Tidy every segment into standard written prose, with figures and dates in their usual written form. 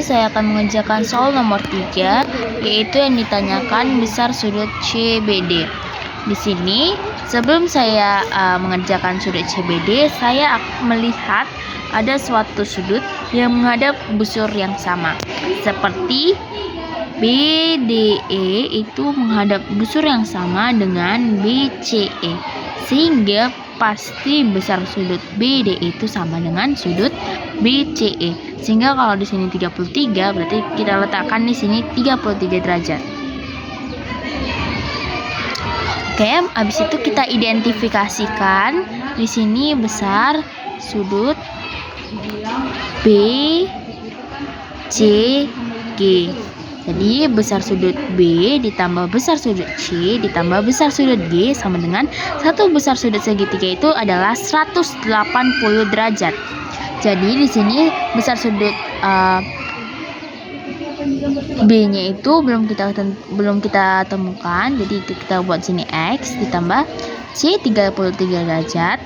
saya akan mengerjakan soal nomor 3, yaitu yang ditanyakan besar sudut CBD. Di sini, sebelum saya mengerjakan sudut CBD, saya melihat ada suatu sudut yang menghadap busur yang sama. Seperti BDE itu menghadap busur yang sama dengan BCE. Sehingga pasti besar sudut BDE itu sama dengan sudut BCE. Sehingga kalau di sini 33, berarti kita letakkan di sini 33 derajat. Oke, habis itu kita identifikasikan di sini besar sudut BCG. Jadi besar sudut B ditambah besar sudut C ditambah besar sudut G sama dengan satu besar sudut segitiga itu adalah 180 derajat. Jadi di sini besar sudut B-nya itu belum kita temukan. Jadi kita buat sini X ditambah C 33 derajat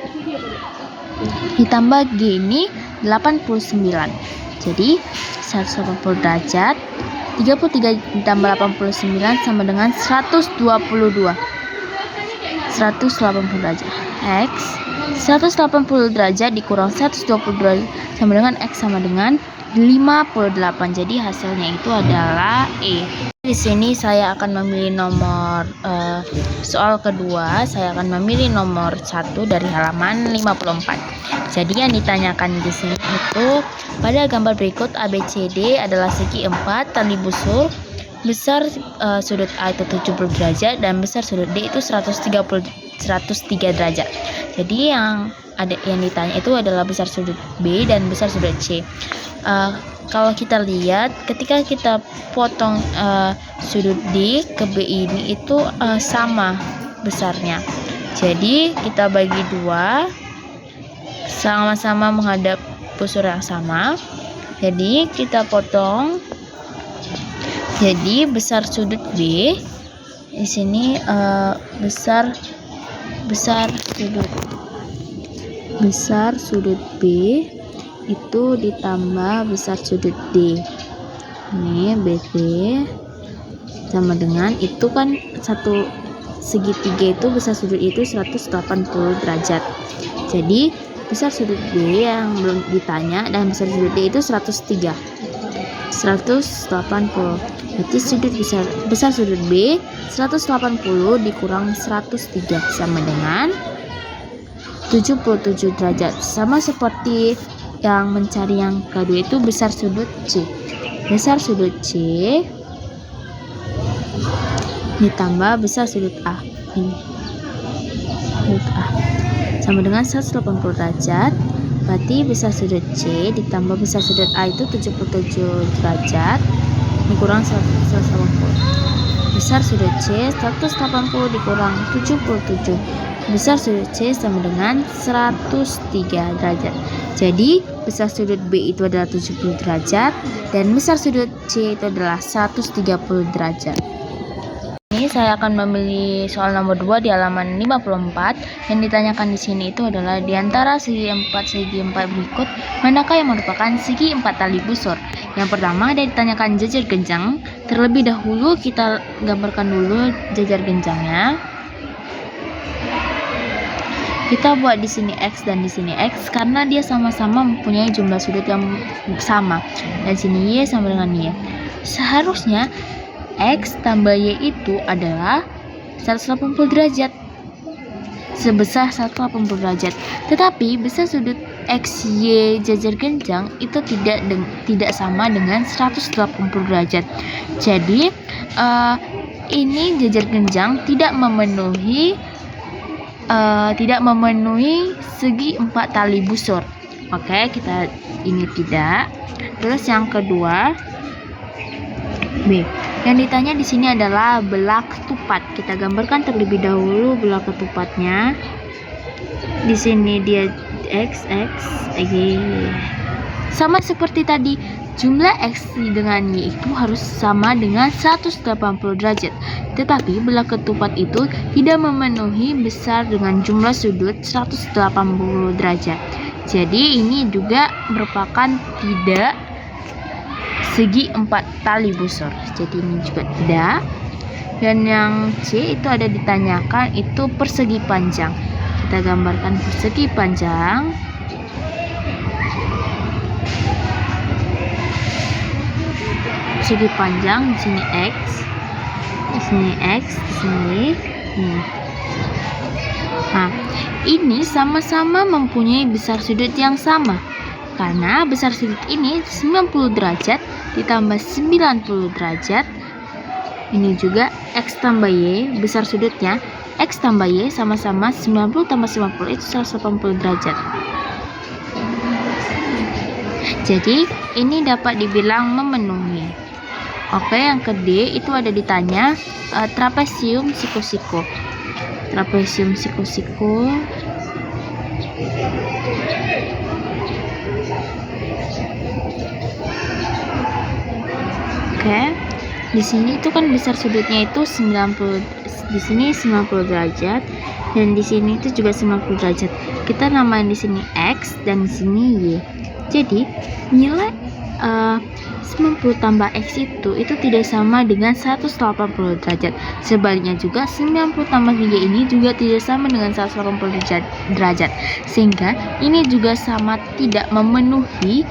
ditambah G ini 89. Jadi 180 derajat 33 ditambah 89 sama dengan 122. 180 derajat. X 180 derajat dikurang 120 derajat sama dengan X sama dengan 58. Jadi hasilnya itu adalah E. Di sini saya akan memilih nomor soal kedua, saya akan memilih nomor 1 dari halaman 54. Jadi yang ditanyakan di sini itu pada gambar berikut ABCD adalah segi 4 tali busur. Besar sudut A itu 70 derajat dan besar sudut D itu 103 derajat. Jadi yang ditanya itu adalah besar sudut B dan besar sudut C. Kalau kita lihat ketika kita potong sudut D ke B ini itu sama besarnya. Jadi kita bagi dua, sama-sama menghadap busur yang sama. Jadi kita potong. Jadi besar sudut B di sini besar sudut B itu ditambah besar sudut D. Ini BD sama dengan itu kan satu segitiga itu besar sudut itu 180 derajat. Jadi besar sudut B yang belum ditanya dan besar sudut D itu 180. Berarti sudut besar sudut B 180 dikurang 103 sama dengan 77 derajat. Sama seperti yang mencari yang kedua itu besar sudut C. Besar sudut C ditambah besar sudut A. Ini sudut A sama dengan 180 derajat. Berarti besar sudut C ditambah besar sudut A itu 77 derajat dikurang 180. Besar sudut C 180 dikurang 77. Besar sudut C sama dengan 103 derajat. Jadi besar sudut B itu adalah 70 derajat dan besar sudut C itu adalah 130 derajat. Ini saya akan memilih soal nomor 2 di halaman 54. Yang ditanyakan di sini itu adalah di antara segi 4 berikut, manakah yang merupakan segi 4 tali busur? Yang pertama ada ditanyakan jajar genjang. Terlebih dahulu kita gambarkan dulu jajar genjangnya. Kita buat di sini X dan di sini X karena dia sama-sama mempunyai jumlah sudut yang sama. Dan sini Y sama dengan Y. Seharusnya X tambah Y itu adalah 180 derajat. Sebesar 180 derajat. Tetapi besar sudut XY jajar genjang itu tidak sama dengan 180 derajat. Jadi ini jajar genjang tidak memenuhi segi 4 tali busur. Oke, kita ini tidak. Terus yang kedua B. Yang ditanya di sini adalah belah ketupat. Kita gambarkan terlebih dahulu belah ketupatnya. Di sini dia X sama seperti tadi, jumlah X dengan Y itu harus sama dengan 180 derajat. Tetapi belah ketupat itu tidak memenuhi besar dengan jumlah sudut 180 derajat. Jadi ini juga merupakan tidak segi 4 tali busur. Jadi ini juga tidak. Dan yang C itu ada ditanyakan itu persegi panjang. Kita gambarkan persegi panjang. Persegi panjang, di sini X, di sini X, di sini ini. Nah, ini sama-sama mempunyai besar sudut yang sama. Karena besar sudut ini 90 derajat ditambah 90 derajat. Ini juga X tambah Y, besar sudutnya X tambah Y sama-sama 90 tambah 90 itu 180 derajat. Jadi ini dapat dibilang memenuhi. Oke, yang ke D itu ada ditanya trapesium siku-siku. Trapesium siku-siku. Oke. Di sini itu kan besar sudutnya itu 90, di sini 90 derajat dan di sini itu juga 90 derajat. Kita namain di sini X dan di sini Y. Jadi, nilai 90 tambah X itu tidak sama dengan 180 derajat. Sebaliknya juga 90 tambah Y ini juga tidak sama dengan 180 derajat. Sehingga ini juga sama tidak memenuhi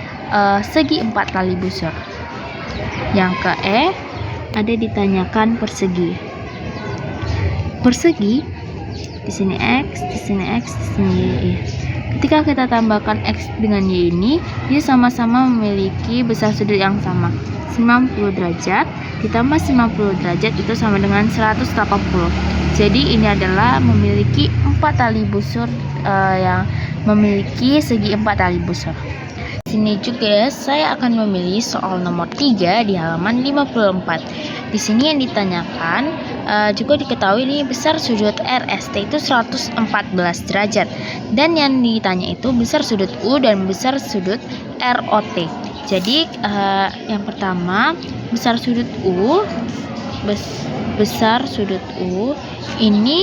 segi 4 tali busur. Yang ke E ada ditanyakan persegi. Persegi di sini X, di sini X, di sini Y. Ketika kita tambahkan X dengan Y ini, dia sama-sama memiliki besar sudut yang sama. 90 derajat ditambah 90 derajat itu sama dengan 180. Jadi ini adalah memiliki 4 tali busur yang memiliki segi 4 tali busur. Sini juga saya akan memilih soal nomor 3 di halaman 54. Di sini yang ditanyakan juga diketahui ini besar sudut RST itu 114 derajat dan yang ditanya itu besar sudut U dan besar sudut ROT. Jadi yang pertama besar sudut U ini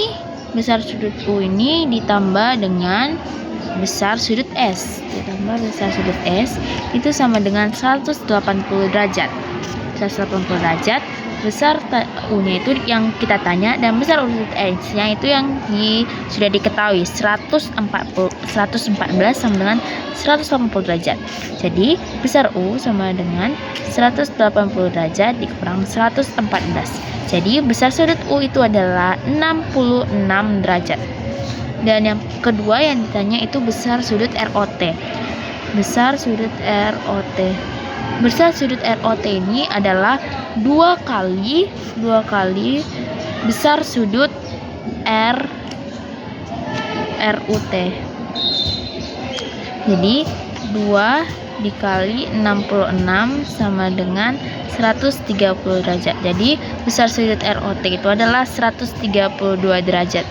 ditambah dengan besar sudut S ditambah besar sudut S itu sama dengan 180 derajat. 180 derajat besar U-nya itu yang kita tanya dan besar sudut S-nya itu yang sudah diketahui 114 sama dengan 180 derajat. Jadi besar U sama dengan 180 derajat dikurang 114. Jadi besar sudut U itu adalah 66 derajat. Dan yang kedua yang ditanya itu besar sudut ROT. Besar sudut ROT. Besar sudut ROT ini adalah 2 kali besar sudut RUT. Jadi 2 dikali 66 sama dengan 130 derajat. Jadi besar sudut ROT itu adalah 132 derajat.